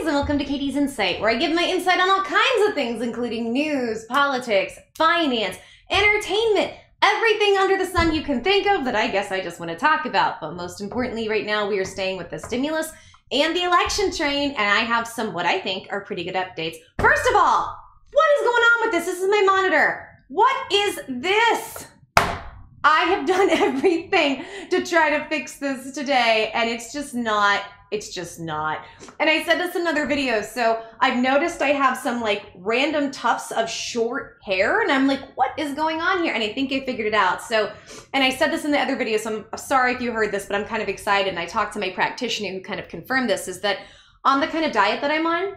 guys, and welcome to Katie's Insight, where I give my insight on all kinds of things, including news, politics, finance, entertainment, everything under the sun you can think of that I guess I just want to talk about. But most importantly, right now we are staying with the stimulus and the election train, and I have some what I think are pretty good updates. First of all, what is going on with this? This is my monitor. What is this? I have done everything to try to fix this today, and it's just not. And I said this in other videos, so I've noticed I have some like random tufts of short hair, and I'm like, what is going on here? And I think I figured it out. So, and I said this in the other video, so I'm sorry if you heard this, but I'm kind of excited, and I talked to my practitioner who kind of confirmed this, is that on the kind of diet that I'm on,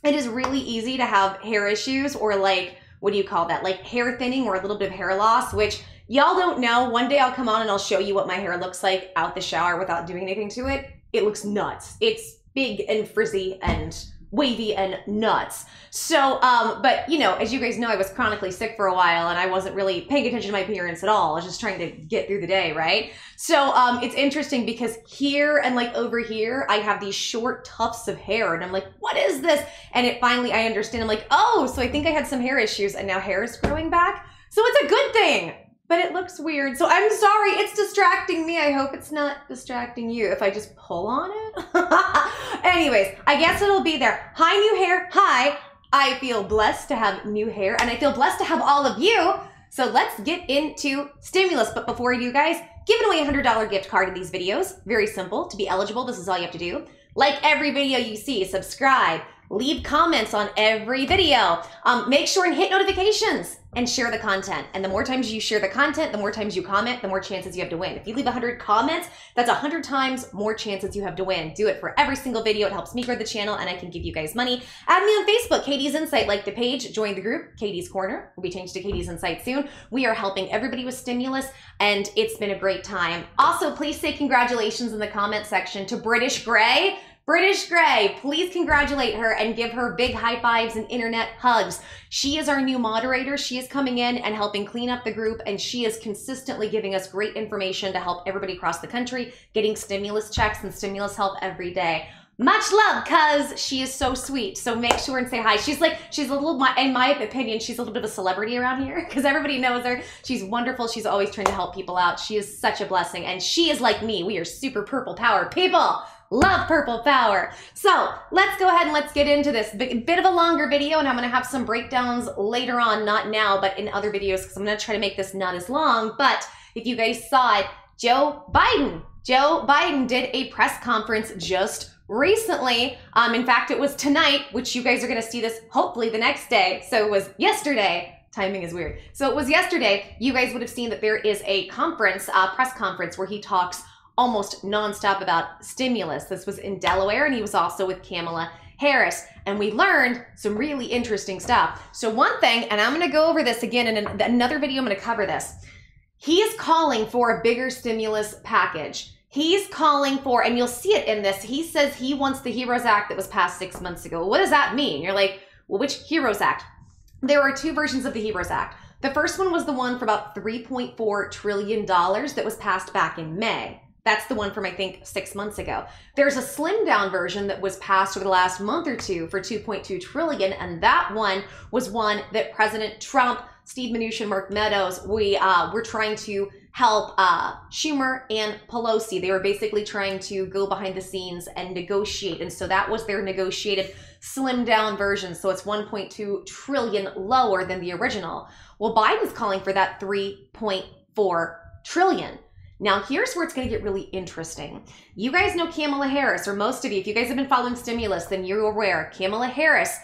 it is really easy to have hair issues, or like, what do you call that? Like hair thinning or a little bit of hair loss, which y'all don't know. One day I'll come on and I'll show you what my hair looks like out the shower without doing anything to it. It looks nuts. It's big and frizzy and wavy and nuts. So, but you know, as you guys know, I was chronically sick for a while and I wasn't really paying attention to my appearance at all. I was just trying to get through the day, right? So it's interesting because here and like over here, I have these short tufts of hair and I'm like, what is this? And it finally, I understand. I'm like, oh, so I think I had some hair issues and now hair is growing back. So it's a good thing. But it looks weird, so I'm sorry, it's distracting me. I hope it's not distracting you if I just pull on it. Anyways, I guess it'll be there. Hi, new hair. Hi. I feel blessed to have new hair, and I feel blessed to have all of you. So let's get into stimulus. But before you guys, giving away a $100 gift card in these videos. Very simple. To be eligible, this is all you have to do. Like every video you see, subscribe, leave comments on every video. Make sure and hit notifications and share the content. And the more times you share the content, the more times you comment, the more chances you have to win. If you leave 100 comments, that's 100 times more chances you have to win. Do it for every single video. It helps me grow the channel and I can give you guys money. Add me on Facebook, Katie's Insight. Like the page, join the group, Katie's Corner. Will be changed to Katie's Insight soon. We are helping everybody with stimulus and it's been a great time. Also, please say congratulations in the comment section to British Gray. British Gray, please congratulate her and give her big high fives and internet hugs. She is our new moderator. She is coming in and helping clean up the group, and she is consistently giving us great information to help everybody across the country, getting stimulus checks and stimulus help every day. Much love, cuz she is so sweet. So make sure and say hi. She's a little, in my opinion, she's a little bit of a celebrity around here because everybody knows her. She's wonderful. She's always trying to help people out. She is such a blessing, and she is like me. We are super purple power people. Love purple power. So let's go ahead and let's get into this bit of a longer video, and I'm going to have some breakdowns later on, not now, but in other videos, because I'm going to try to make this not as long. But if you guys saw it, Joe Biden did a press conference just recently. In fact, it was tonight, which you guys are going to see this hopefully the next day. So it was yesterday. Timing is weird. So it was yesterday. You guys would have seen that there is a conference, press conference, where he talks almost nonstop about stimulus. This was in Delaware, and he was also with Kamala Harris, and we learned some really interesting stuff. So one thing, and I'm going to go over this again in another video, I'm going to cover this. He is calling for a bigger stimulus package. He's calling for, and you'll see it in this, he says he wants the HEROES Act that was passed 6 months ago. What does that mean? You're like, well, which HEROES Act? There are two versions of the HEROES Act. The first one was the one for about $3.4 trillion that was passed back in May. That's the one from, I think, 6 months ago. There's a slimmed down version that was passed over the last month or two for $2.2 trillion, and that one was one that President Trump, Steve Mnuchin, Mark Meadows, were trying to help Schumer and Pelosi. They were basically trying to go behind the scenes and negotiate, and so that was their negotiated slimmed down version. So it's 1.2 trillion lower than the original. Well, Biden's calling for that 3.4 trillion. Now, here's where it's going to get really interesting. You guys know Kamala Harris, or most of you, if you guys have been following stimulus, then you're aware. Kamala Harris,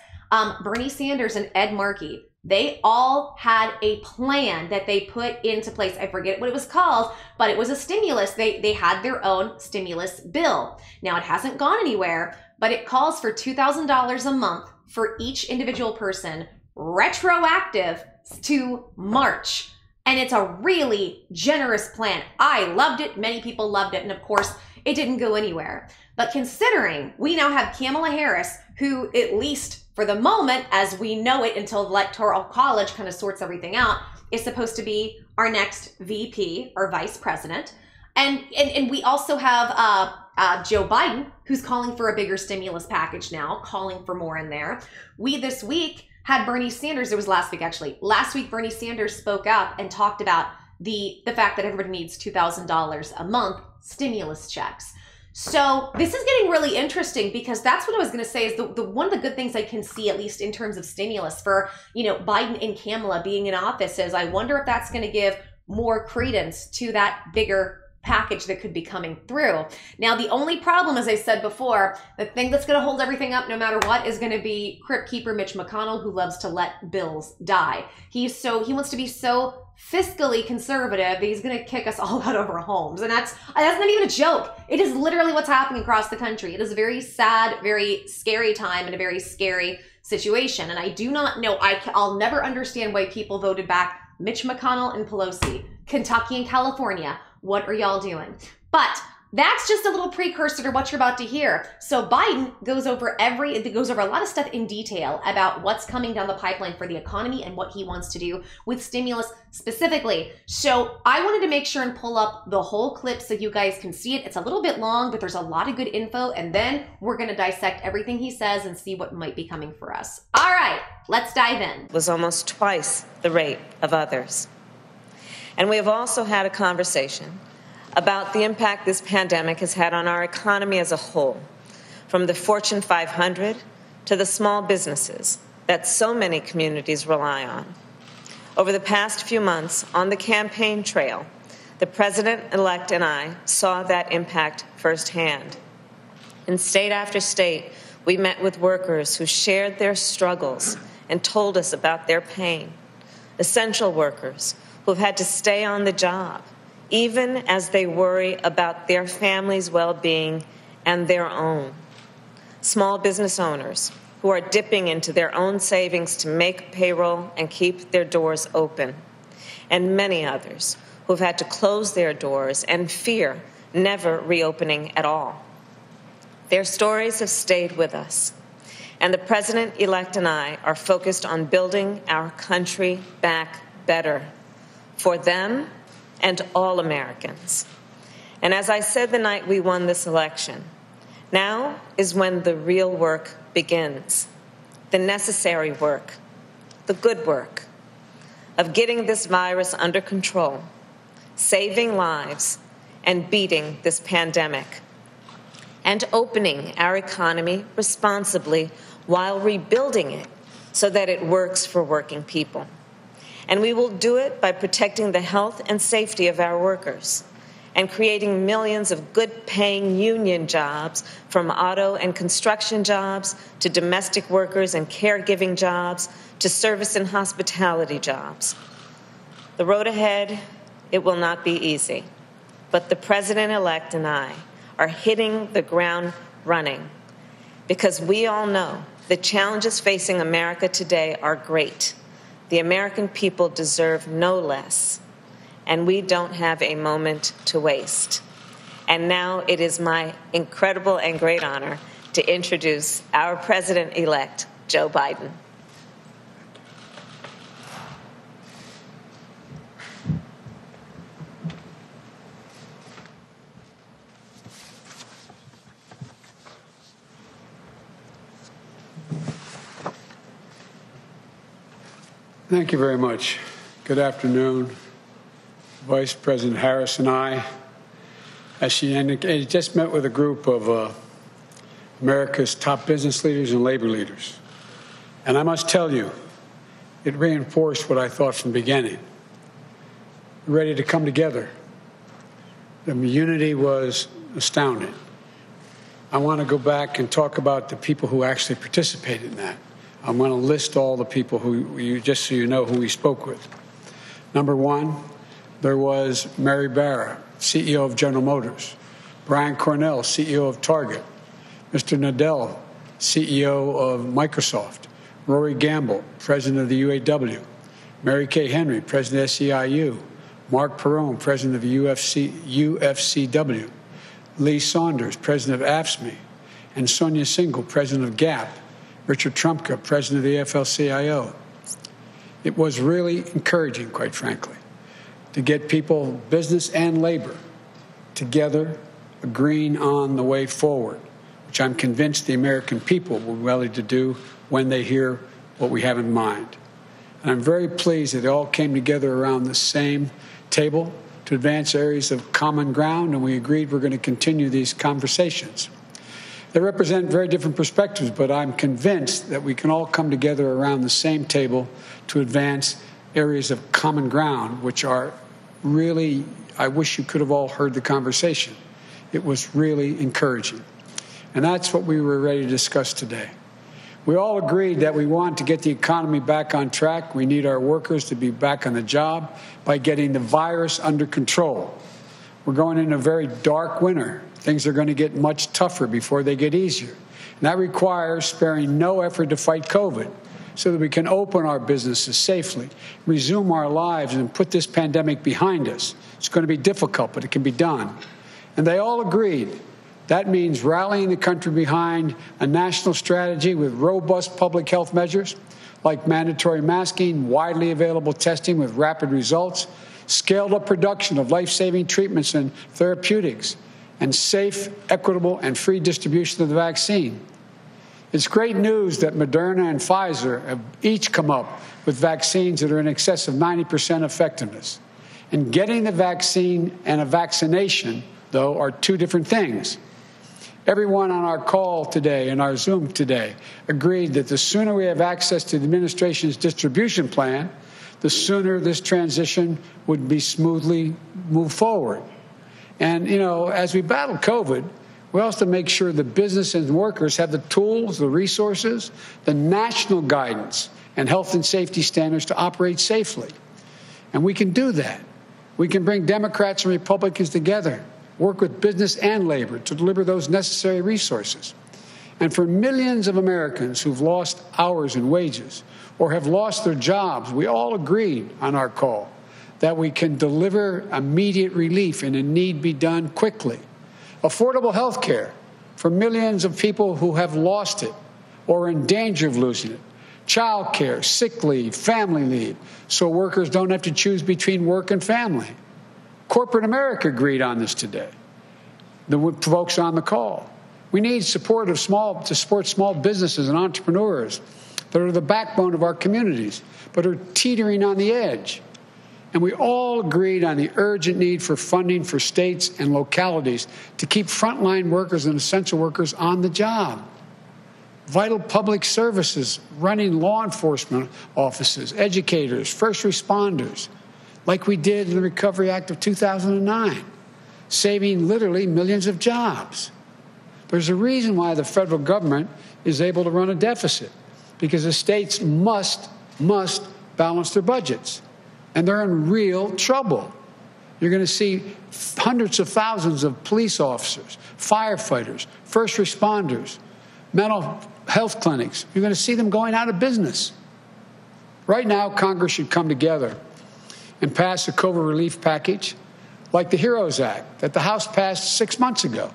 Bernie Sanders, and Ed Markey, they all had a plan that they put into place. I forget what it was called, but it was a stimulus. They had their own stimulus bill. Now, it hasn't gone anywhere, but it calls for $2,000 a month for each individual person, retroactive to March. And it's a really generous plan. I loved it. Many people loved it. And of course, it didn't go anywhere. But considering we now have Kamala Harris, who at least for the moment, as we know it until the Electoral College kind of sorts everything out, is supposed to be our next VP or vice president. And we also have Joe Biden, who's calling for a bigger stimulus package now, calling for more in there. We this week had Bernie Sanders, it was last week actually. Last week, Bernie Sanders spoke up and talked about the fact that everybody needs $2,000 a month stimulus checks. So this is getting really interesting because that's what I was going to say is the one of the good things I can see, at least in terms of stimulus for, Biden and Kamala being in office, is I wonder if that's going to give more credence to that bigger package that could be coming through. Now, the only problem, as I said before, the thing that's going to hold everything up no matter what is going to be Crypt Keeper Mitch McConnell, who loves to let bills die. He wants to be so fiscally conservative that he's going to kick us all out of our homes. And that's not even a joke. It is literally what's happening across the country. It is a very sad, very scary time and a very scary situation. And I do not know, I'll never understand why people voted back Mitch McConnell and Pelosi, Kentucky and California. What are y'all doing? But that's just a little precursor to what you're about to hear. So Biden goes over a lot of stuff in detail about what's coming down the pipeline for the economy and what he wants to do with stimulus specifically. So I wanted to make sure and pull up the whole clip so you guys can see it. It's a little bit long, but there's a lot of good info. And then we're going to dissect everything he says and see what might be coming for us. All right, let's dive in. Was almost twice the rate of others. And we have also had a conversation about the impact this pandemic has had on our economy as a whole, from the Fortune 500 to the small businesses that so many communities rely on. Over the past few months on the campaign trail, the president-elect and I saw that impact firsthand. In state after state, we met with workers who shared their struggles and told us about their pain. Essential workers who've had to stay on the job, even as they worry about their family's well-being and their own. Small business owners who are dipping into their own savings to make payroll and keep their doors open. And many others who've had to close their doors and fear never reopening at all. Their stories have stayed with us. And the president-elect and I are focused on building our country back better for them and all Americans. And as I said the night we won this election, now is when the real work begins, the necessary work, the good work of getting this virus under control, saving lives, and beating this pandemic, and opening our economy responsibly while rebuilding it so that it works for working people. And we will do it by protecting the health and safety of our workers and creating millions of good-paying union jobs, from auto and construction jobs to domestic workers and caregiving jobs to service and hospitality jobs. The road ahead, it will not be easy, but the president-elect and I are hitting the ground running because we all know the challenges facing America today are great. The American people deserve no less, and we don't have a moment to waste. And now it is my incredible and great honor to introduce our president-elect, Joe Biden. Thank you very much. Good afternoon. Vice President Harris and I, as she indicated, just met with a group of America's top business leaders and labor leaders. And I must tell you, it reinforced what I thought from the beginning. We're ready to come together. The unity was astounding. I want to go back and talk about the people who actually participated in that. I'm going to list all the people who, just so you know who we spoke with. Number one, there was Mary Barra, CEO of General Motors, Brian Cornell, CEO of Target, Mr. Nadell, CEO of Microsoft, Rory Gamble, president of the UAW, Mary Kay Henry, president of SEIU, Mark Perrone, president of the UFCW, Lee Saunders, president of AFSCME, and Sonia Singhal, president of GAP, Richard Trumka, president of the AFL-CIO. It was really encouraging, quite frankly, to get people, business and labor, together agreeing on the way forward, which I'm convinced the American people will be ready to do when they hear what we have in mind. And I'm very pleased that they all came together around the same table to advance areas of common ground, and we agreed we're going to continue these conversations. They represent very different perspectives, but I'm convinced that we can all come together around the same table to advance areas of common ground, which are really, I wish you could have all heard the conversation. It was really encouraging. And that's what we were ready to discuss today. We all agreed that we want to get the economy back on track. We need our workers to be back on the job by getting the virus under control. We're going into a very dark winter. Things are going to get much tougher before they get easier. And that requires sparing no effort to fight COVID so that we can open our businesses safely, resume our lives, and put this pandemic behind us. It's going to be difficult, but it can be done. And they all agreed. That means rallying the country behind a national strategy with robust public health measures like mandatory masking, widely available testing with rapid results, scaled-up production of life-saving treatments and therapeutics, and safe, equitable, and free distribution of the vaccine. It's great news that Moderna and Pfizer have each come up with vaccines that are in excess of 90% effectiveness. And getting the vaccine and a vaccination, though, are two different things. Everyone on our call today and our Zoom today agreed that the sooner we have access to the administration's distribution plan, the sooner this transition would be smoothly moved forward. And, as we battle COVID, we also make sure the business and workers have the tools, the resources, the national guidance, and health and safety standards to operate safely. And we can do that. We can bring Democrats and Republicans together, work with business and labor to deliver those necessary resources. And for millions of Americans who've lost hours and wages or have lost their jobs, we all agreed on our call that we can deliver immediate relief and a need be done quickly. Affordable health care for millions of people who have lost it or are in danger of losing it. Child care, sick leave, family leave, so workers don't have to choose between work and family. Corporate America agreed on this today, the folks on the call. We need support to support small businesses and entrepreneurs that are the backbone of our communities, but are teetering on the edge. And we all agreed on the urgent need for funding for states and localities to keep frontline workers and essential workers on the job. Vital public services, running law enforcement offices, educators, first responders, like we did in the Recovery Act of 2009, saving literally millions of jobs. There's a reason why the federal government is able to run a deficit, because the states must balance their budgets, and they're in real trouble. You're going to see hundreds of thousands of police officers, firefighters, first responders, mental health clinics. You're going to see them going out of business. Right now, Congress should come together and pass a COVID relief package like the HEROES Act that the House passed 6 months ago.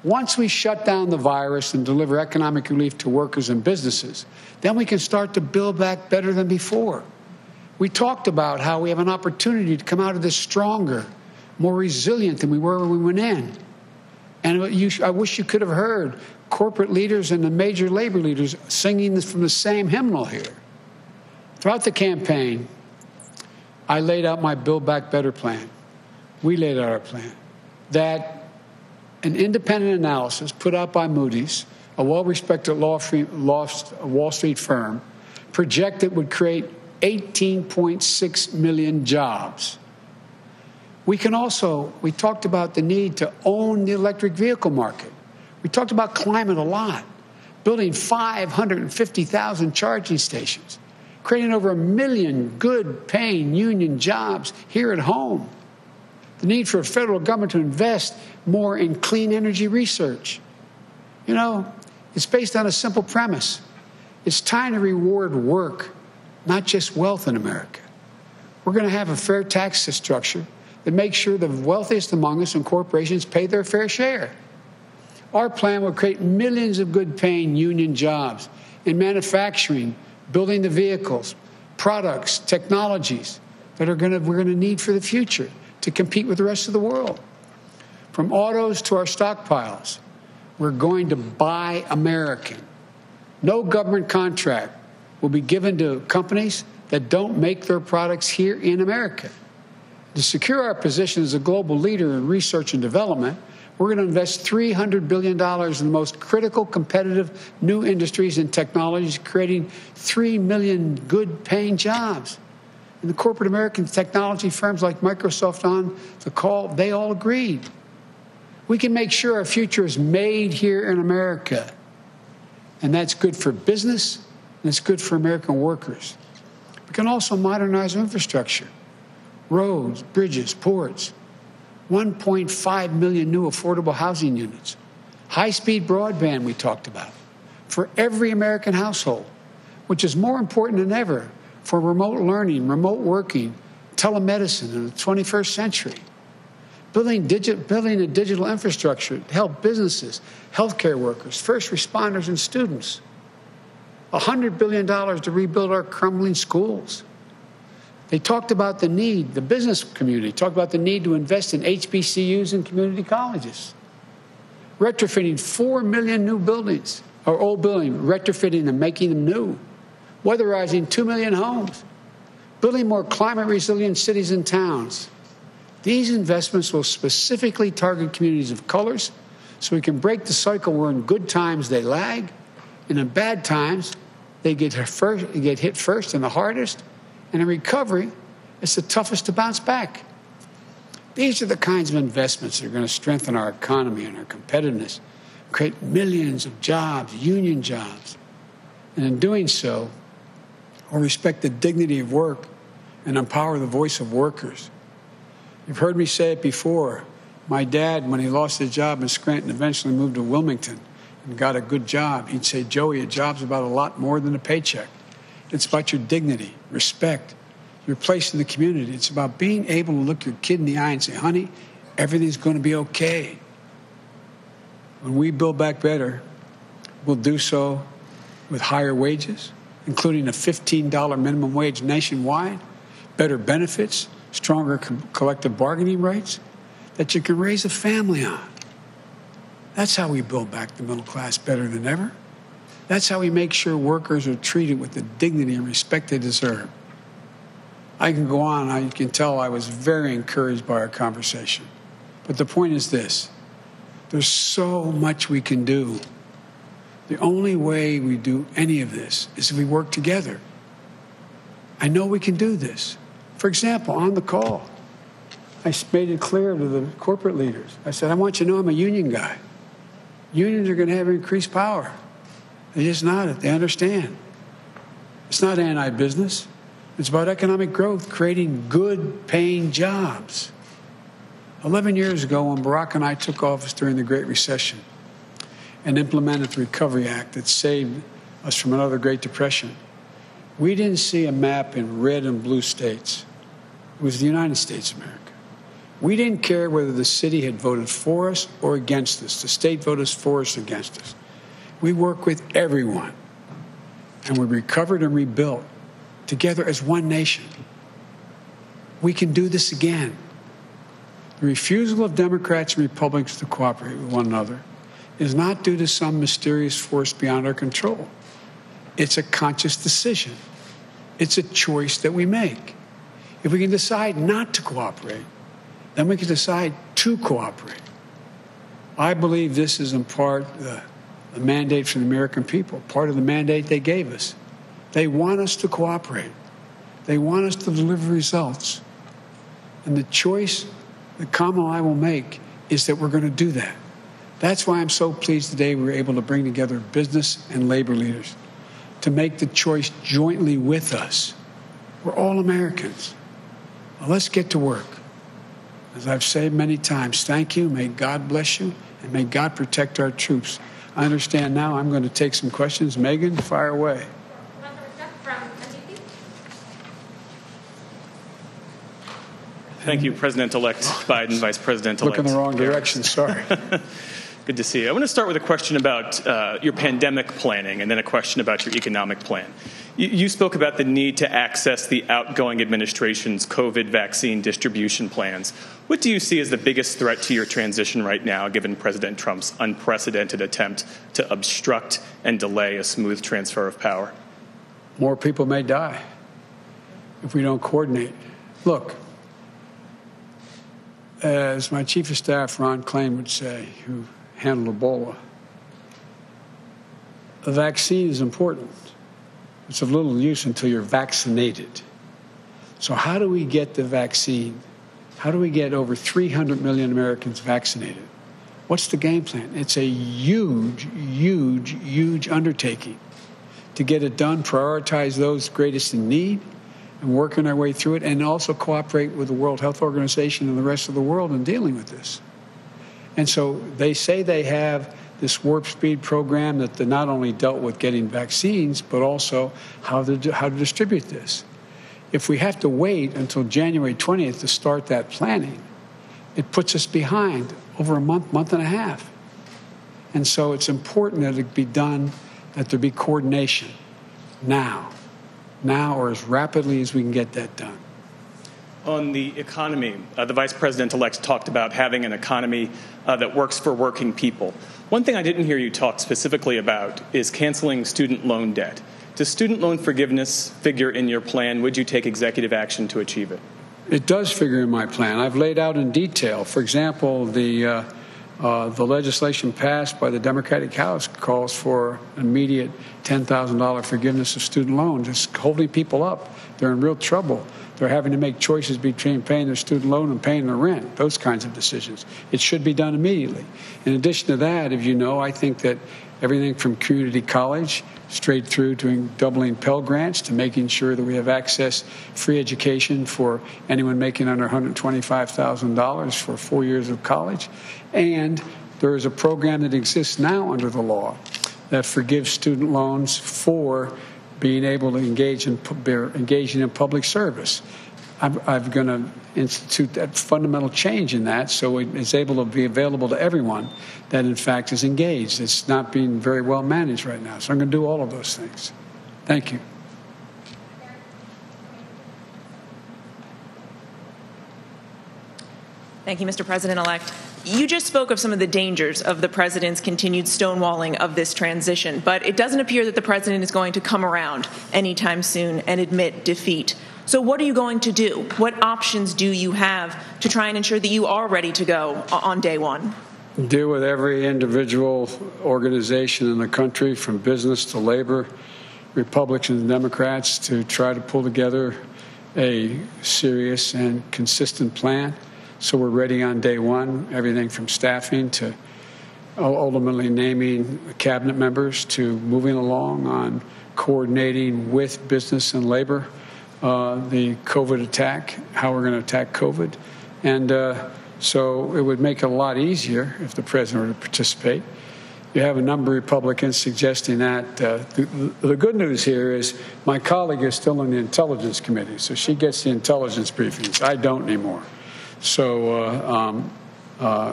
Once we shut down the virus and deliver economic relief to workers and businesses, then we can start to build back better than before. We talked about how we have an opportunity to come out of this stronger, more resilient than we were when we went in. And I wish you could have heard corporate leaders and the major labor leaders singing this from the same hymnal here. Throughout the campaign, I laid out my Build Back Better plan. We laid out our plan that an independent analysis put out by Moody's, a well-respected Wall Street firm, projected would create 18.6 million jobs. We talked about the need to own the electric vehicle market. We talked about climate a lot, building 550,000 charging stations, creating over 1 million good-paying union jobs here at home. The need for a federal government to invest more in clean energy research. It's based on a simple premise. It's time to reward work, not just wealth in America. We're going to have a fair tax structure that makes sure the wealthiest among us and corporations pay their fair share. Our plan will create millions of good-paying union jobs in manufacturing, building the vehicles, products, technologies that we're going to need for the future to compete with the rest of the world. From autos to our stockpiles, we're going to buy American. No government contract will be given to companies that don't make their products here in America. To secure our position as a global leader in research and development, we're going to invest $300 billion in the most critical, competitive new industries and technologies, creating 3 million good-paying jobs. And the corporate American technology firms like Microsoft on the call, they all agreed. We can make sure our future is made here in America. And that's good for business, and it's good for American workers. We can also modernize our infrastructure. Roads, bridges, ports, 1.5 million new affordable housing units, high-speed broadband we talked about, for every American household, which is more important than ever for remote learning, remote working, telemedicine in the 21st century. Building a digital infrastructure to help businesses, healthcare workers, first responders, and students. $100 billion to rebuild our crumbling schools. They talked about the need, the business community talked about the need to invest in HBCUs and community colleges. Retrofitting 4 million new buildings, or old buildings, retrofitting them, making them new. Weatherizing 2 million homes. Building more climate-resilient cities and towns. These investments will specifically target communities of colors so we can break the cycle where in good times they lag, and in bad times they get hit first and the hardest, and in recovery, it's the toughest to bounce back. These are the kinds of investments that are going to strengthen our economy and our competitiveness, create millions of jobs, union jobs. And in doing so, we'll respect the dignity of work and empower the voice of workers. You've heard me say it before. My dad, when he lost his job in Scranton, eventually moved to Wilmington and got a good job. He'd say, Joey, a job's about a lot more than a paycheck. It's about your dignity, respect, your place in the community. It's about being able to look your kid in the eye and say, honey, everything's going to be okay. When we build back better, we'll do so with higher wages, including a $15 minimum wage nationwide, better benefits, stronger collective bargaining rights that you can raise a family on. That's how we build back the middle class better than ever. That's how we make sure workers are treated with the dignity and respect they deserve. I can go on. You can tell I was very encouraged by our conversation. But the point is this. There's so much we can do. The only way we do any of this is if we work together. I know we can do this. For example, on the call, I made it clear to the corporate leaders. I said, I want you to know I'm a union guy. Unions are going to have increased power. They just nodded. They understand. It's not anti-business. It's about economic growth, creating good-paying jobs. 11 years ago, when Barack and I took office during the Great Recession and implemented the Recovery Act that saved us from another Great Depression, we didn't see a map in red and blue states. It was the United States of America. We didn't care whether the city had voted for us or against us. The state voted for us or against us. We worked with everyone, and we recovered and rebuilt together as one nation. We can do this again. The refusal of Democrats and Republicans to cooperate with one another is not due to some mysterious force beyond our control. It's a conscious decision. It's a choice that we make. If we can decide not to cooperate, then we can decide to cooperate. I believe this is in part the mandate from the American people, part of the mandate they gave us. They want us to cooperate. They want us to deliver results. And the choice that Kamala and I will make is that we're going to do that. That's why I'm so pleased today we were able to bring together business and labor leaders to make the choice jointly with us. We're all Americans. Now let's get to work. As I've said many times, thank you, may God bless you, and may God protect our troops. I understand now I'm going to take some questions. Megan, fire away. Thank you, President-elect Biden, Vice President-elect. Look in the wrong direction, sorry. Good to see you. I want to start with a question about your pandemic planning and then a question about your economic plan. You spoke about the need to access the outgoing administration's COVID vaccine distribution plans. What do you see as the biggest threat to your transition right now, given President Trump's unprecedented attempt to obstruct and delay a smooth transfer of power? More people may die if we don't coordinate. Look, as my chief of staff, Ron Klain, would say, who handled Ebola, a vaccine is important. It's of little use until you're vaccinated. So how do we get the vaccine? How do we get over 300 million Americans vaccinated? What's the game plan? It's a huge, huge, huge undertaking to get it done, prioritize those greatest in need, and working our way through it, and also cooperate with the World Health Organization and the rest of the world in dealing with this. And so they say they have this warp speed program that not only dealt with getting vaccines, but also how to distribute this. If we have to wait until January 20th to start that planning, it puts us behind over a month, month and a half. And so it's important that it be done, that there be coordination now or as rapidly as we can get that done. On the economy, the Vice President-elect talked about having an economy that works for working people. One thing I didn't hear you talk specifically about is canceling student loan debt. Does student loan forgiveness figure in your plan? Would you take executive action to achieve it? It does figure in my plan. I've laid out in detail. For example, the legislation passed by the Democratic House calls for immediate $10,000 forgiveness of student loans. It's holding people up. They're in real trouble. They're having to make choices between paying their student loan and paying their rent, those kinds of decisions. It should be done immediately. In addition to that, as you know, I think that everything from community college straight through to doubling Pell Grants to making sure that we have access, free education for anyone making under $125,000 for 4 years of college. And there is a program that exists now under the law that forgives student loans for being able to engaging in public service. I'm going to institute that fundamental change in that so it's able to be available to everyone that, in fact, is engaged. It's not being very well managed right now. So I'm going to do all of those things. Thank you. Thank you, Mr. President-elect. You just spoke of some of the dangers of the president's continued stonewalling of this transition, but it doesn't appear that the president is going to come around anytime soon and admit defeat. So what are you going to do? What options do you have to try and ensure that you are ready to go on day one? Deal with every individual organization in the country, from business to labor, Republicans and Democrats, to try to pull together a serious and consistent plan. So we're ready on day one, everything from staffing to ultimately naming cabinet members to moving along on coordinating with business and labor the COVID attack, how we're going to attack COVID. And so it would make it a lot easier if the president were to participate. You have a number of Republicans suggesting that. The good news here is my colleague is still in the Intelligence Committee, so she gets the intelligence briefings. I don't anymore. So that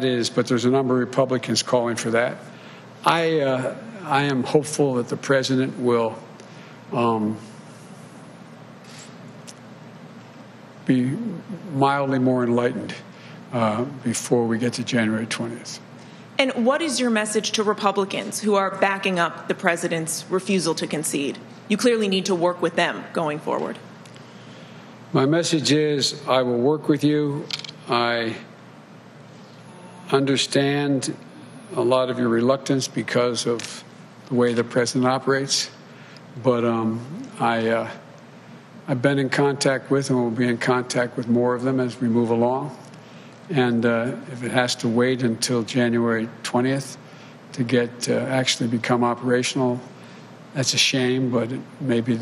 is, but there's a number of Republicans calling for that. I am hopeful that the president will be mildly more enlightened before we get to January 20th. And what is your message to Republicans who are backing up the president's refusal to concede? You clearly need to work with them going forward. My message is I will work with you. I understand a lot of your reluctance because of the way the president operates, but I've been in contact with and will be in contact with more of them as we move along. And if it has to wait until January 20th to get actually become operational, that's a shame, but maybe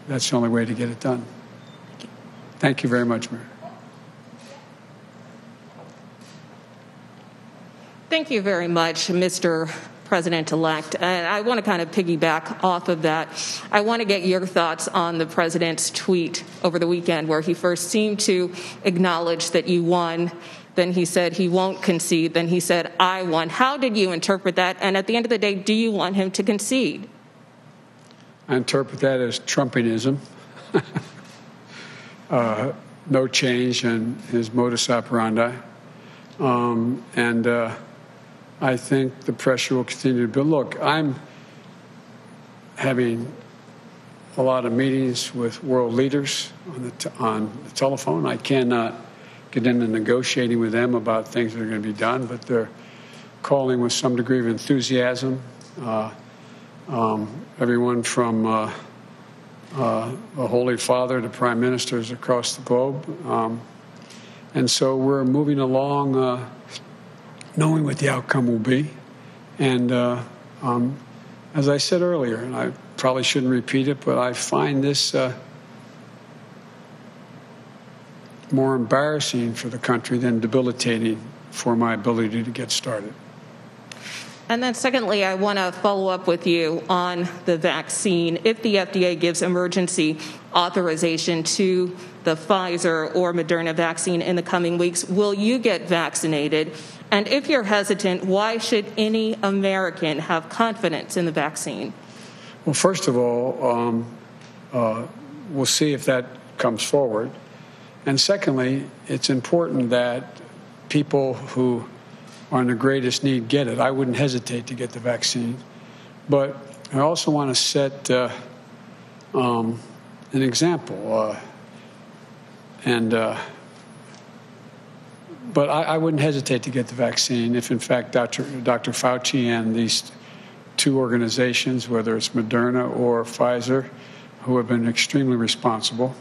that's the only way to get it done. Thank you very much, Mayor. Thank you very much, Mr. President-elect. And I want to kind of piggyback off of that. I want to get your thoughts on the president's tweet over the weekend where he first seemed to acknowledge that you won Then he said he won't concede. Then he said, I won. How did you interpret that? And at the end of the day, do you want him to concede? I interpret that as Trumpianism. No change in his modus operandi. I think the pressure will continue to build. Look, I'm having a lot of meetings with world leaders on the telephone. I cannot get into negotiating with them about things that are going to be done, but they're calling with some degree of enthusiasm. Everyone from the Holy Father to prime ministers across the globe. And so we're moving along knowing what the outcome will be. And as I said earlier, and I probably shouldn't repeat it, but I find this more embarrassing for the country than debilitating for my ability to get started. And then secondly, I want to follow up with you on the vaccine. If the FDA gives emergency authorization to the Pfizer or Moderna vaccine in the coming weeks, will you get vaccinated? And if you're hesitant, why should any American have confidence in the vaccine? Well, first of all, we'll see if that comes forward. And secondly, it's important that people who are in the greatest need get it. I wouldn't hesitate to get the vaccine. But I also want to set an example. But I wouldn't hesitate to get the vaccine if, in fact, Dr. Fauci and these two organizations, whether it's Moderna or Pfizer, who have been extremely responsible,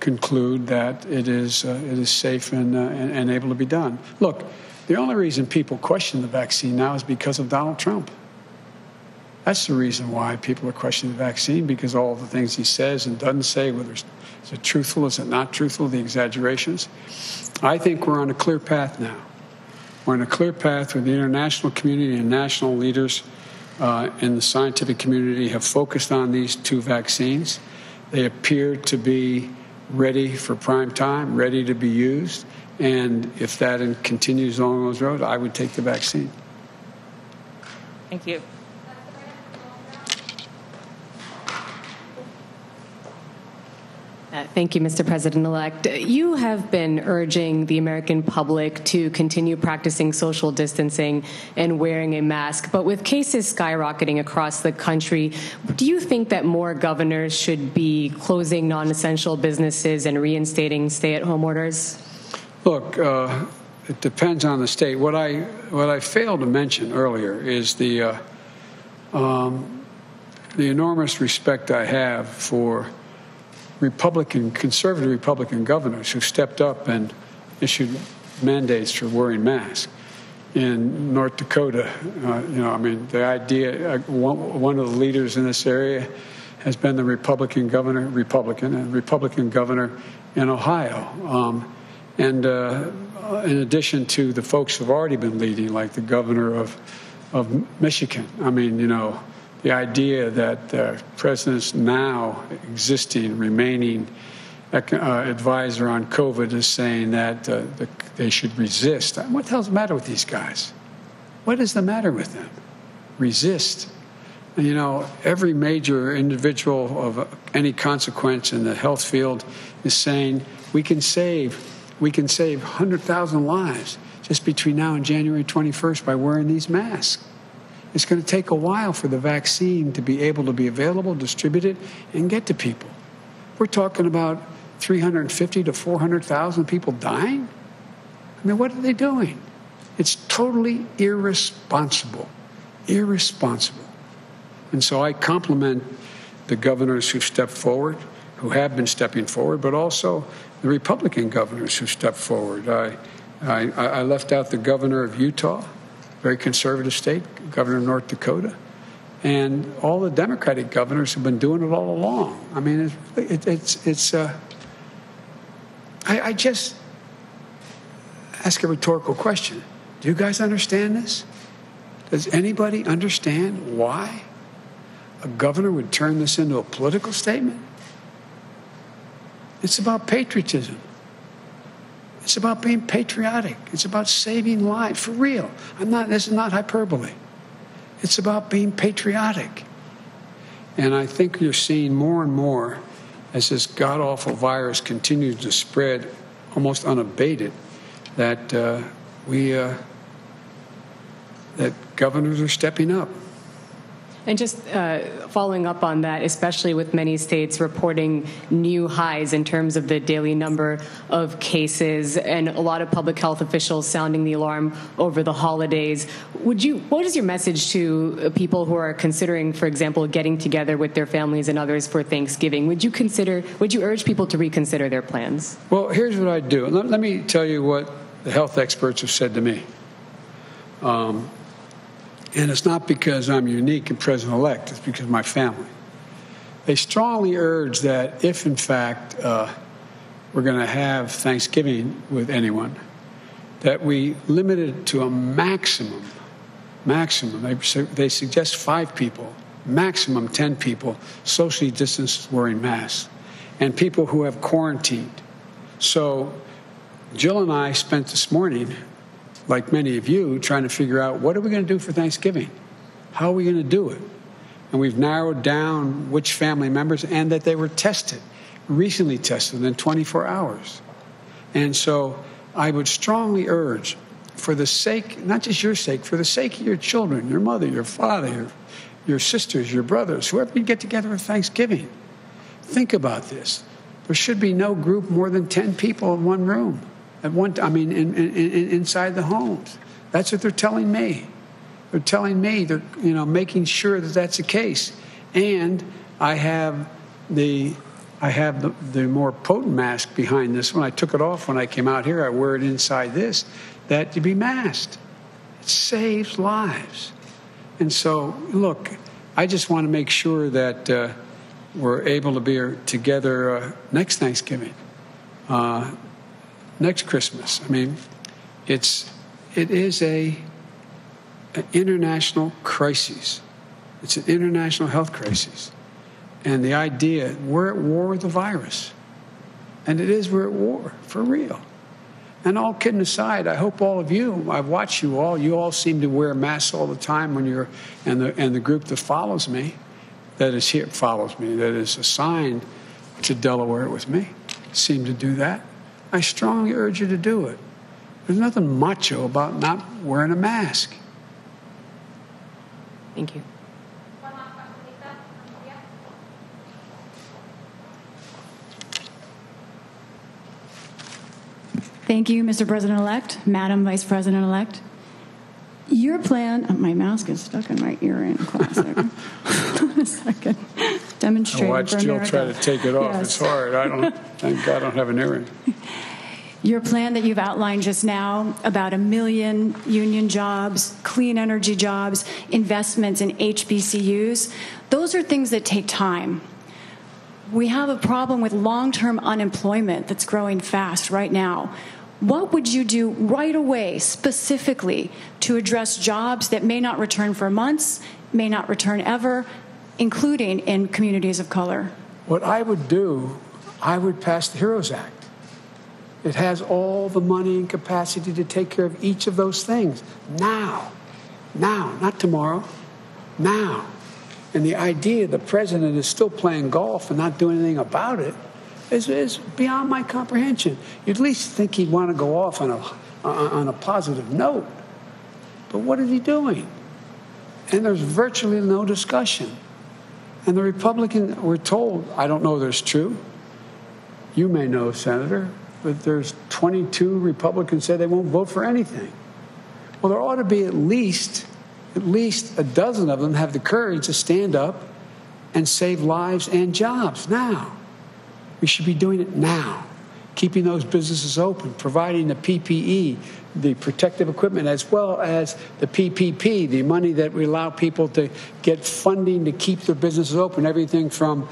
conclude that it is safe and able to be done. Look, the only reason people question the vaccine now is because of Donald Trump. That's the reason why people are questioning the vaccine, because all the things he says and doesn't say, whether is it truthful, is it not truthful, the exaggerations. I think we're on a clear path now. We're on a clear path where the international community and national leaders in the scientific community have focused on these two vaccines. They appear to be ready for prime time, ready to be used. And if that continues along those roads, I would take the vaccine. Thank you. Thank you, Mr. President-elect. You have been urging the American public to continue practicing social distancing and wearing a mask. But with cases skyrocketing across the country, do you think that more governors should be closing non-essential businesses and reinstating stay-at-home orders? Look, it depends on the state. What I failed to mention earlier is the enormous respect I have for conservative Republican governors who stepped up and issued mandates for wearing masks. In North Dakota, the idea, one of the leaders in this area has been the Republican governor in Ohio. And in addition to the folks who've already been leading, like the governor of Michigan, the idea that the president's now existing, remaining advisor on COVID is saying that they should resist. What the hell's the matter with these guys? What is the matter with them? Resist. And, every major individual of any consequence in the health field is saying we can save 100,000 lives just between now and January 21st by wearing these masks. It's going to take a while for the vaccine to be able to be available, distributed, and get to people. We're talking about 350 to 400,000 people dying. What are they doing? It's totally irresponsible. Irresponsible. And so I compliment the governors who stepped forward, who have been stepping forward, but also the Republican governors who stepped forward. I left out the governor of Utah, very conservative state, governor of North Dakota, and all the Democratic governors have been doing it all along. I just ask a rhetorical question. Do you guys understand this? Does anybody understand why a governor would turn this into a political statement? It's about patriotism. It's about being patriotic. It's about saving lives, for real. This is not hyperbole. It's about being patriotic. And I think you're seeing more and more as this god-awful virus continues to spread almost unabated, that that governors are stepping up. And just following up on that, especially with many states reporting new highs in terms of the daily number of cases and a lot of public health officials sounding the alarm over the holidays, what is your message to people who are considering, for example, getting together with their families and others for Thanksgiving? Would you urge people to reconsider their plans? Well, here's what I do. Let me tell you what the health experts have said to me. And it's not because I'm unique and president-elect. It's because of my family. They strongly urge that if, in fact, we're going to have Thanksgiving with anyone, that we limit it to a maximum. They suggest 5 people, maximum 10 people, socially distanced wearing masks, and people who have quarantined. So Jill and I spent this morning, like many of you, trying to figure out what are we going to do for Thanksgiving? How are we going to do it? And we've narrowed down which family members and that they were tested, recently tested within 24 hours. And so I would strongly urge, for the sake, not just your sake, for the sake of your children, your mother, your father, your sisters, your brothers, whoever you get together for Thanksgiving, think about this. There should be no group more than 10 people in one room. Inside the homes. That's what they're telling me. They're telling me they're making sure that that's the case. And I have the more potent mask behind this one. I took it off when I came out here. I wear it inside this. That to be masked. It saves lives. And so, look, I just want to make sure that we're able to be together next Thanksgiving. Next Christmas. I mean, it is an international crisis. It's an international health crisis. And the idea, we're at war with the virus. And we're at war, for real. And all kidding aside, I hope all of you, I've watched you all seem to wear masks all the time when you're, and the group that follows me, that is assigned to Delaware with me, seem to do that. I strongly urge you to do it. There's nothing macho about not wearing a mask. Thank you. Thank you, Mr. President-elect, Madam Vice President-elect. Your plan, my mask is stuck in my ear in classic. Hold on a second. Demonstrating I watched for Jill America. try to take it off. Yes. It's hard. Thank God I don't have an earring. Your plan that you've outlined just now about 1 million union jobs, clean energy jobs, investments in HBCUs, those are things that take time. We have a problem with long-term unemployment that's growing fast right now. What would you do right away, specifically, to address jobs that may not return for months, may not return ever, including in communities of color? What I would do, I would pass the HEROES Act. It has all the money and capacity to take care of each of those things. Now, not tomorrow, now. And the idea the president is still playing golf and not doing anything about it is beyond my comprehension. You'd at least think he'd want to go off on a positive note. But what is he doing? And there's virtually no discussion. And the Republicans, we're told, I don't know if it's true. You may know, Senator, but there's 22 Republicans say they won't vote for anything. Well, there ought to be at least a dozen of them have the courage to stand up and save lives and jobs now. We should be doing it now, keeping those businesses open, providing the PPE, the protective equipment, as well as the PPP, the money that we allow people to get funding to keep their businesses open, everything from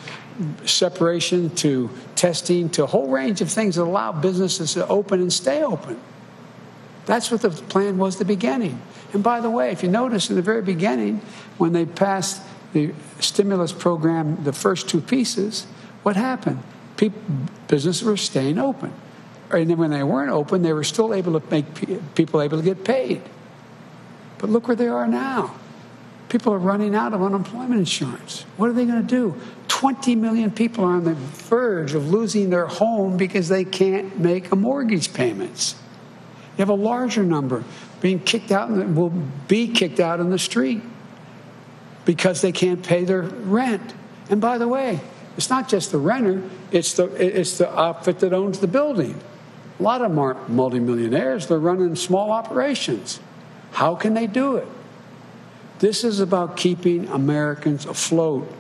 separation to testing to a whole range of things that allow businesses to open and stay open. That's what the plan was at the beginning. And by the way, if you notice in the very beginning, when they passed the stimulus program, the first 2 pieces, what happened? Businesses were staying open. and then when they weren't open, they were still able to make people able to get paid. But look where they are now. People are running out of unemployment insurance. What are they going to do? 20 million people are on the verge of losing their home because they can't make a mortgage payments. You have a larger number being kicked out and will be kicked out in the street because they can't pay their rent. And by the way, it's not just the renter, it's the outfit that owns the building. A lot of them aren't multimillionaires. They're running small operations. How can they do it? This is about keeping Americans afloat.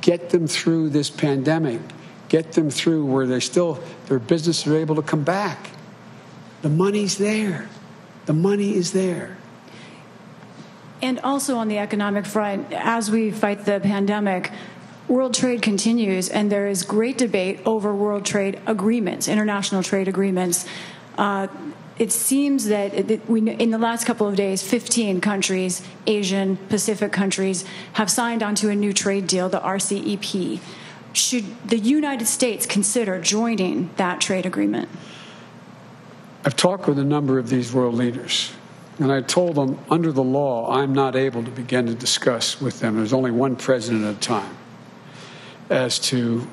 Get them through this pandemic. Get them through where their businesses are able to come back. The money's there. The money is there. And also on the economic front, as we fight the pandemic, world trade continues, and there is great debate over world trade agreements, international trade agreements. It seems that in the last couple of days, 15 countries, Asian, Pacific countries, have signed onto a new trade deal, the RCEP. Should the United States consider joining that trade agreement? I've talked with a number of these world leaders, and I told them, under the law, I'm not able to begin to discuss with them. There's only one president at a time as to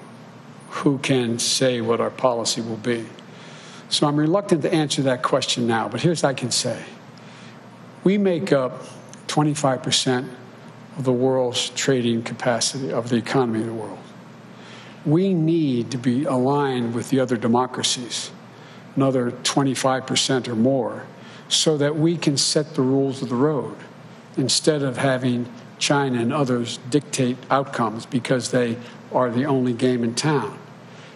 who can say what our policy will be. So I'm reluctant to answer that question now, but here's what I can say. We make up 25% of the world's trading capacity of the economy of the world. We need to be aligned with the other democracies, another 25% or more, so that we can set the rules of the road instead of having China and others dictate outcomes because they are the only game in town.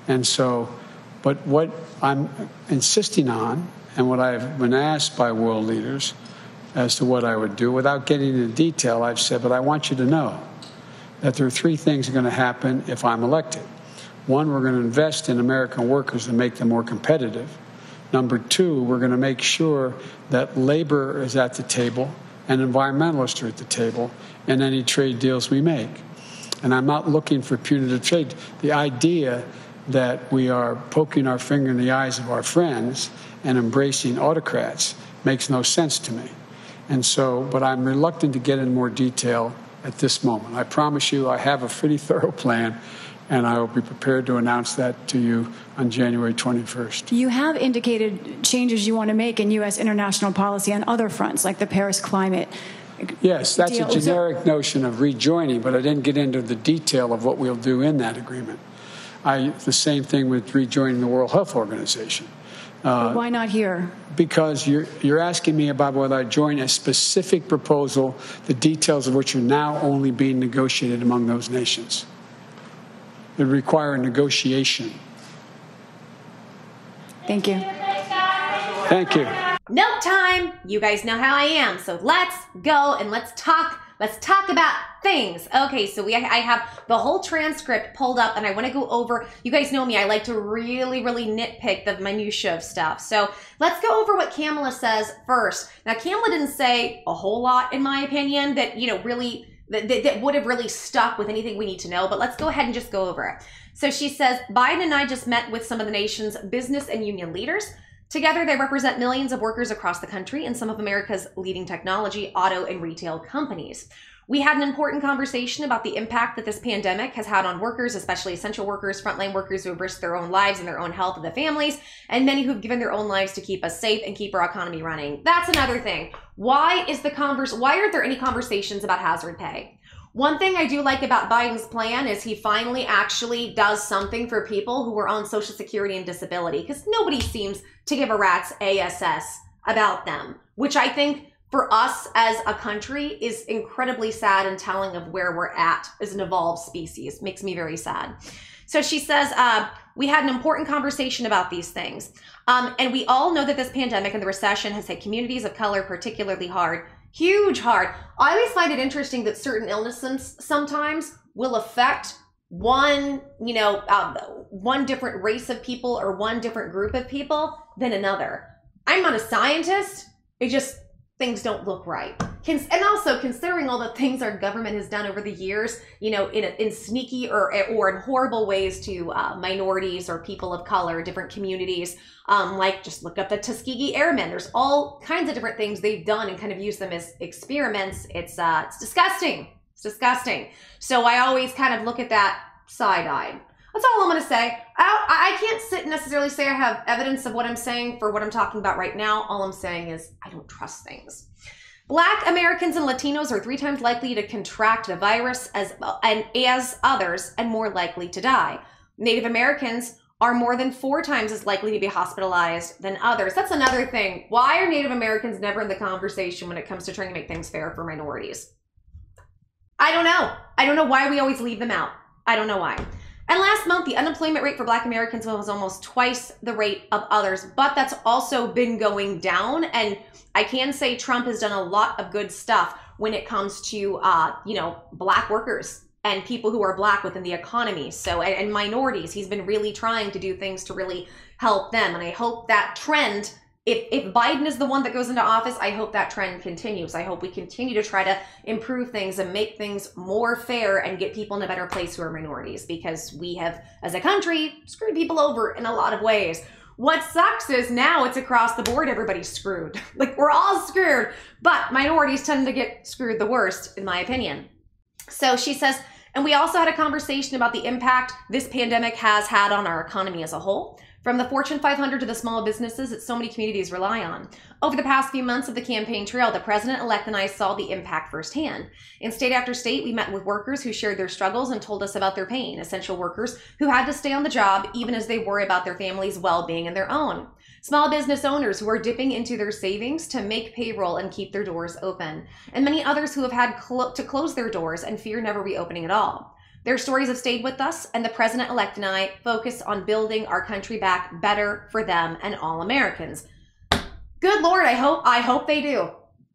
And so, but what I'm insisting on, and what I've been asked by world leaders as to what I would do, without getting into detail, I've said, but I want you to know that there are three things that are going to happen if I'm elected. One, we're going to invest in American workers to make them more competitive. Number two, we're going to make sure that labor is at the table and environmentalists are at the table in any trade deals we make. And I'm not looking for punitive trade. The idea that we are poking our finger in the eyes of our friends and embracing autocrats makes no sense to me. And so, but I'm reluctant to get in more detail at this moment. I promise you I have a pretty thorough plan, and I will be prepared to announce that to you on January 21st. You have indicated changes you want to make in U.S. international policy on other fronts, like the Paris climate. Yes, that's deal. a generic notion of rejoining, but I didn't get into the detail of what we'll do in that agreement. The same thing with rejoining the World Health Organization. But why not here? Because you're asking me about whether I join a specific proposal, the details of which are now only being negotiated among those nations. It would require a negotiation. Thank you. Thank you. Note time. You guys know how I am, so let's go and let's talk about things. Okay, so I have the whole transcript pulled up, and I want to go over, you guys know me, I like to really nitpick the minutia of stuff. So let's go over what Kamala says first. Now, Kamala didn't say a whole lot, in my opinion, that, really, that would have really stuck with anything we need to know, but let's go ahead and just go over it. So she says, Biden and I just met with some of the nation's business and union leaders. Together, they represent millions of workers across the country and some of America's leading technology, auto, and retail companies. We had an important conversation about the impact that this pandemic has had on workers, especially essential workers, frontline workers who have risked their own lives and their own health of the families, and many who've given their own lives to keep us safe and keep our economy running. That's another thing. Why aren't there any conversations about hazard pay? One thing I do like about Biden's plan is he finally actually does something for people who are on Social Security and disability, because nobody seems to give a rat's ass about them, which I think for us as a country is incredibly sad and telling of where we're at as an evolved species. Makes me very sad. So she says, we had an important conversation about these things. And we all know that this pandemic and the recession has hit communities of color particularly hard. Huge hard. I always find it interesting that certain illnesses sometimes will affect one different race of people or one different group of people than another. I'm not a scientist. Things don't look right. and also considering all the things our government has done over the years, you know, in sneaky or in horrible ways to minorities or people of color, different communities, like just look up the Tuskegee Airmen. There's all kinds of different things they've done and kind of use them as experiments. It's disgusting. It's disgusting. So I always kind of look at that side-eyed. That's all I'm going to say. I can't sit and necessarily say I have evidence of what I'm saying for what I'm talking about right now. All I'm saying is I don't trust things. Black Americans and Latinos are 3 times likely to contract the virus as others and more likely to die. Native Americans are more than 4 times as likely to be hospitalized than others. That's another thing. Why are Native Americans never in the conversation when it comes to trying to make things fair for minorities? I don't know. I don't know why we always leave them out. I don't know why. And last month, the unemployment rate for Black Americans was almost twice the rate of others, but that's also been going down. And I can say Trump has done a lot of good stuff when it comes to, you know, Black workers and people who are Black within the economy. So, and minorities, he's been really trying to do things to really help them. And I hope that trend, if Biden is the one that goes into office, I hope that trend continues. I hope we continue to try to improve things and make things more fair and get people in a better place who are minorities, because we have, as a country, screwed people over in a lot of ways. What sucks is now it's across the board, everybody's screwed. Like, we're all screwed, but minorities tend to get screwed the worst, in my opinion. So she says, and we also had a conversation about the impact this pandemic has had on our economy as a whole. From the Fortune 500 to the small businesses that so many communities rely on. Over the past few months of the campaign trail, the president-elect and I saw the impact firsthand. In state after state, we met with workers who shared their struggles and told us about their pain, essential workers who had to stay on the job even as they worry about their family's well-being and their own. Small business owners who are dipping into their savings to make payroll and keep their doors open. And many others who have had to close their doors and fear never reopening at all. Their stories have stayed with us, and the president-elect and I focus on building our country back better for them and all Americans. Good Lord, I hope they do.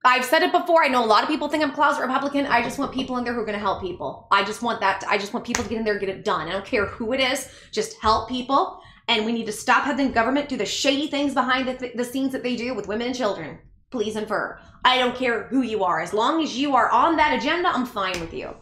I've said it before. I know a lot of people think I'm a closet Republican. I just want people in there who are going to help people. I just want people to get in there and get it done. I don't care who it is. Just help people. And we need to stop having the government do the shady things behind the scenes that they do with women and children. Please infer. I don't care who you are. As long as you are on that agenda, I'm fine with you.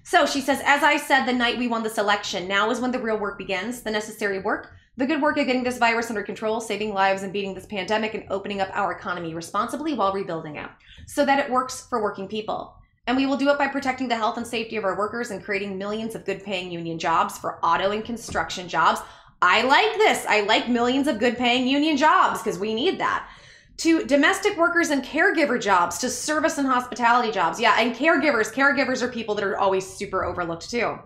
So she says, as I said the night we won this election, now is when the real work begins, the necessary work, the good work of getting this virus under control, saving lives and beating this pandemic and opening up our economy responsibly while rebuilding it so that it works for working people. And we will do it by protecting the health and safety of our workers and creating millions of good paying union jobs for auto and construction jobs. I like this. I like millions of good paying union jobs because we need that. To domestic workers and caregiver jobs, to service and hospitality jobs. Yeah, and caregivers. Caregivers are people that are always super overlooked too.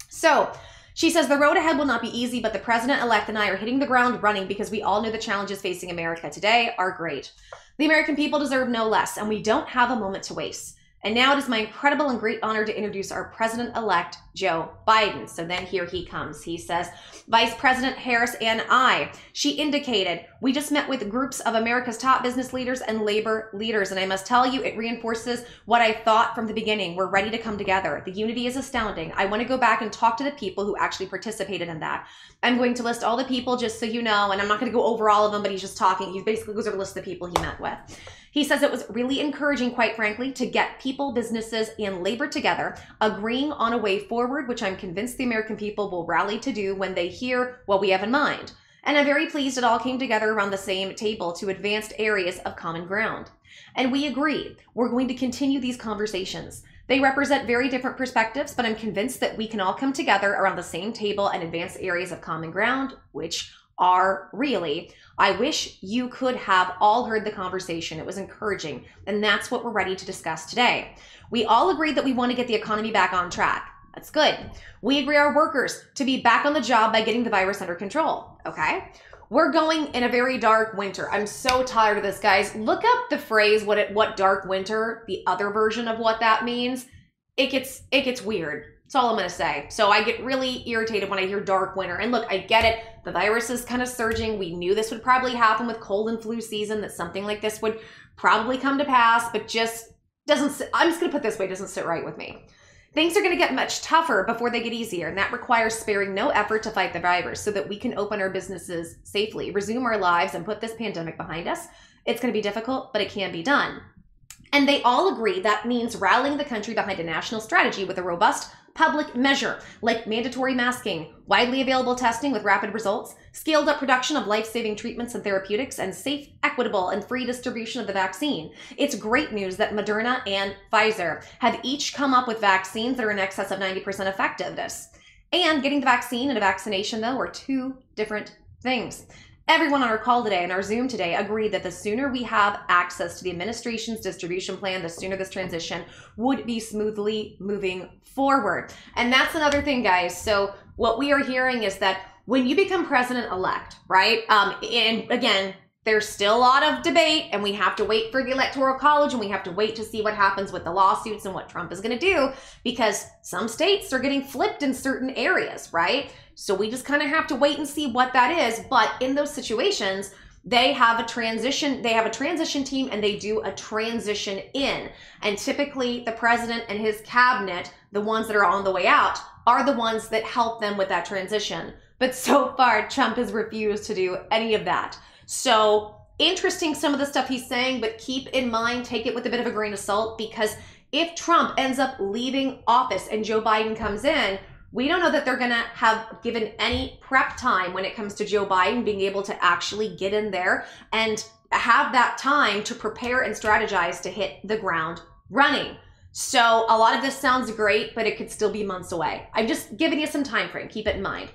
So she says the road ahead will not be easy, but the president-elect and I are hitting the ground running because we all know the challenges facing America today are great. The American people deserve no less, and we don't have a moment to waste. And now it is my incredible and great honor to introduce our president-elect, Joe Biden. So then here he comes. He says, Vice President Harris and I, she indicated, we just met with groups of America's top business leaders and labor leaders. And I must tell you, it reinforces what I thought from the beginning. We're ready to come together. The unity is astounding. I want to go back and talk to the people who actually participated in that. I'm going to list all the people just so you know, and I'm not going to go over all of them, but he's just talking. He basically goes over a list of the people he met with. He says it was really encouraging, quite frankly, to get people, businesses, and labor together, agreeing on a way forward, which I'm convinced the American people will rally to do when they hear what we have in mind. And I'm very pleased it all came together around the same table to advance areas of common ground. And we agree. We're going to continue these conversations. They represent very different perspectives, but I'm convinced that we can all come together around the same table and advance areas of common ground, which are really, I wish you could have all heard the conversation. It was encouraging, and that's what we're ready to discuss today. We all agreed that we want to get the economy back on track. That's good. We agree our workers to be back on the job by getting the virus under control, okay? We're going in a very dark winter. I'm so tired of this, guys. Look up the phrase, what dark winter, the other version of what that means. It gets weird. That's all I'm going to say. So I get really irritated when I hear dark winter. And look, I get it. The virus is kind of surging. We knew this would probably happen with cold and flu season, that something like this would probably come to pass, but just doesn't, I'm just going to put it this way, doesn't sit right with me. Things are going to get much tougher before they get easier, and that requires sparing no effort to fight the virus so that we can open our businesses safely, resume our lives, and put this pandemic behind us. It's going to be difficult, but it can be done. And they all agree that means rallying the country behind a national strategy with a robust public measure like mandatory masking, widely available testing with rapid results, scaled up production of life-saving treatments and therapeutics, and safe, equitable, and free distribution of the vaccine. It's great news that Moderna and Pfizer have each come up with vaccines that are in excess of 90% effectiveness. And getting the vaccine and a vaccination, though, are two different things. Everyone on our call today and our Zoom today agreed that the sooner we have access to the administration's distribution plan, the sooner this transition would be smoothly moving forward. And that's another thing, guys. So what we are hearing is that when you become president-elect, right? And again, there's still a lot of debate, and we have to wait for the Electoral College, and we have to wait to see what happens with the lawsuits and what Trump is going to do, because some states are getting flipped in certain areas, right? So we just kind of have to wait and see what that is. But in those situations, they have a transition team, and they do a transition in. And typically the president and his cabinet, the ones that are on the way out, are the ones that help them with that transition. But so far, Trump has refused to do any of that. So interesting, some of the stuff he's saying, but keep in mind, take it with a bit of a grain of salt, because if Trump ends up leaving office and Joe Biden comes in, we don't know that they're going to have given any prep time when it comes to Joe Biden being able to actually get in there and have that time to prepare and strategize to hit the ground running. So a lot of this sounds great, but it could still be months away. I'm just giving you some time frame. Keep it in mind.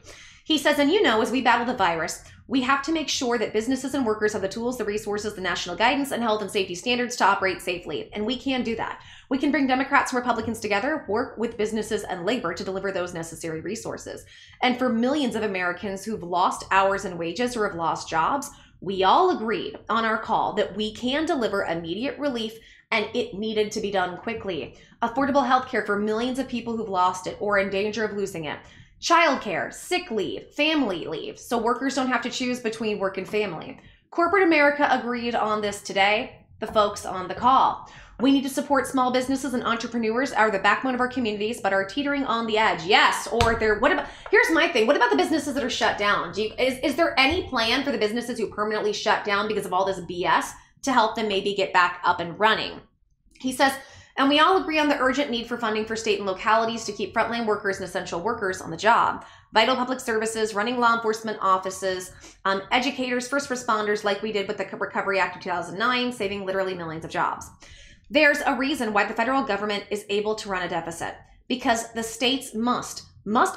He says, and as we battle the virus, we have to make sure that businesses and workers have the tools, the resources, the national guidance, and health and safety standards to operate safely. And we can do that. We can bring Democrats and Republicans together, work with businesses and labor to deliver those necessary resources. And for millions of Americans who've lost hours and wages or have lost jobs, we all agreed on our call that we can deliver immediate relief, and it needed to be done quickly. Affordable health care for millions of people who've lost it or in danger of losing it. Childcare, sick leave, family leave, so workers don't have to choose between work and family. Corporate America agreed on this today, the folks on the call. We need to support small businesses, and entrepreneurs are the backbone of our communities, but are teetering on the edge. Yes, or here's my thing. What about the businesses that are shut down? Is there any plan for the businesses who permanently shut down because of all this BS to help them maybe get back up and running? He says, and we all agree on the urgent need for funding for state and localities to keep frontline workers and essential workers on the job. Vital public services, running law enforcement offices, educators, first responders, like we did with the Recovery Act of 2009, saving literally millions of jobs. There's a reason why the federal government is able to run a deficit, because the states must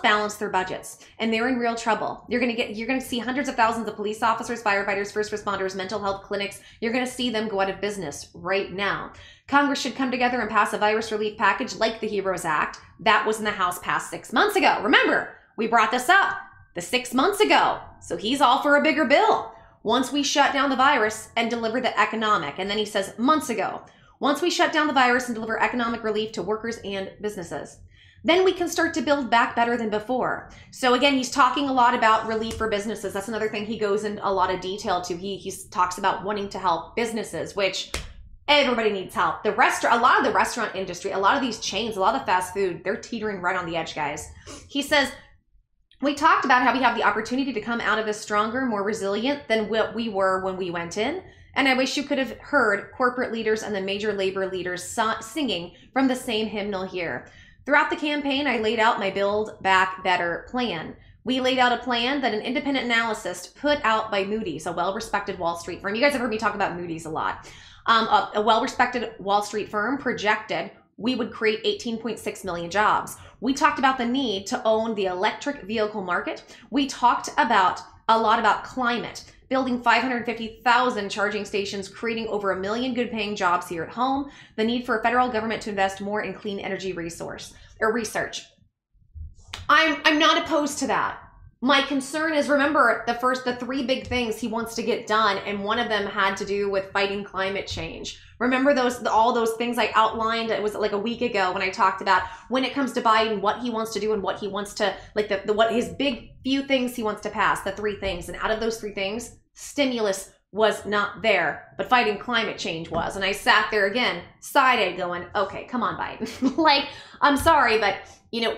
balance their budgets, and they're in real trouble. You're going to see hundreds of thousands of police officers, firefighters, first responders, mental health clinics. You're going to see them go out of business right now. Congress should come together and pass a virus relief package like the HEROES Act. That was in the House passed 6 months ago. Remember, we brought this up 6 months ago. So he's all for a bigger bill. Once we shut down the virus and deliver the economic, and then he says months ago, once we shut down the virus and deliver economic relief to workers and businesses, then we can start to build back better than before. So again, he's talking a lot about relief for businesses. That's another thing he goes in a lot of detail to. He talks about wanting to help businesses, which everybody needs help. A lot of the restaurant industry, a lot of these chains, a lot of fast food, they're teetering right on the edge, guys. He says, we talked about how we have the opportunity to come out of this stronger, more resilient than what we were when we went in. And I wish you could have heard corporate leaders and the major labor leaders singing from the same hymnal here. Throughout the campaign, I laid out my Build Back Better plan. We laid out a plan that an independent analyst put out by Moody's, a well-respected Wall Street firm. You guys have heard me talk about Moody's a lot. A well-respected Wall Street firm projected we would create 18.6 million jobs. We talked about the need to own the electric vehicle market. We talked a lot about climate, building 550,000 charging stations, creating over 1 million good-paying jobs here at home, the need for a federal government to invest more in clean energy research. I'm not opposed to that. My concern is, remember, the 3 big things he wants to get done, and one of them had to do with fighting climate change. Remember all those things I outlined? It was like a week ago when I talked about when it comes to Biden, what he wants to do and what he wants to, like what his big few things he wants to pass, the 3 things. And out of those 3 things, stimulus was not there, but fighting climate change was. And I sat there again, side-eyed going, okay, come on, Biden. Like, I'm sorry, but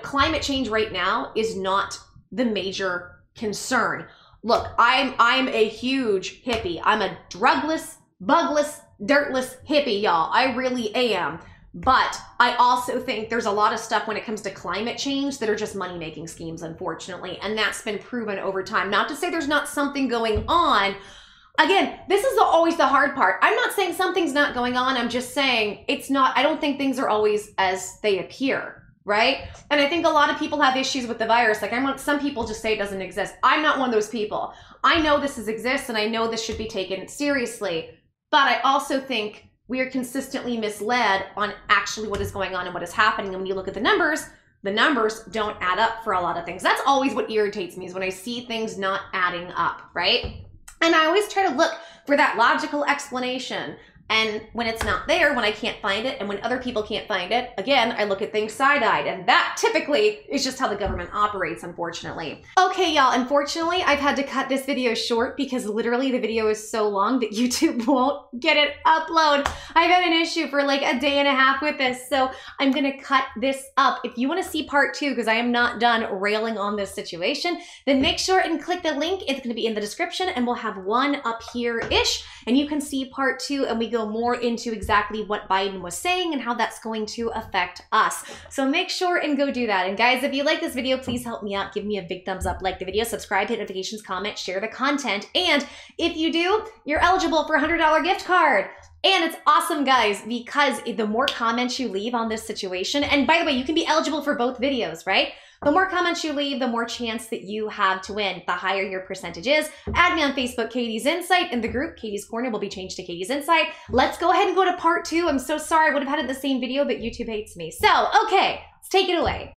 climate change right now is not the major concern. Look, I'm a huge hippie. I'm a drugless, bugless, dirtless hippie, y'all. I really am. But I also think there's a lot of stuff when it comes to climate change that are just money-making schemes, unfortunately. And that's been proven over time. Not to say there's not something going on. Again, this is always the hard part. I'm not saying something's not going on. I'm just saying it's not, I don't think things are always as they appear, right? And I think a lot of people have issues with the virus. Like some people just say it doesn't exist. I'm not one of those people. I know this exists and I know this should be taken seriously. But I also think we are consistently misled on actually what is going on and what is happening. And when you look at the numbers don't add up for a lot of things. That's always what irritates me, is when I see things not adding up, right? And I always try to look for that logical explanation. And when it's not there, when I can't find it, and when other people can't find it, again, I look at things side-eyed. And that typically is just how the government operates, unfortunately. Okay, y'all, unfortunately, I've had to cut this video short because literally the video is so long that YouTube won't get it upload. I've had an issue for like a day and a half with this, so I'm gonna cut this up. If you wanna see part 2, because I am not done railing on this situation, then make sure and click the link. It's gonna be in the description, and we'll have one up here-ish, and you can see part 2, and we go more into exactly what Biden was saying and how that's going to affect us. So make sure and go do that. And guys, if you like this video, please help me out. Give me a big thumbs up, like the video, subscribe, hit notifications, comment, share the content. And if you do, you're eligible for a $100 gift card. And it's awesome, guys, because the more comments you leave on this situation, and by the way, you can be eligible for both videos, right? The more comments you leave, the more chance that you have to win. The higher your percentage is. Add me on Facebook, Katie's Insight, and the group, Katie's Corner, will be changed to Katie's Insight. Let's go ahead and go to part 2. I'm so sorry, I would have had it in the same video, but YouTube hates me. So, okay, let's take it away.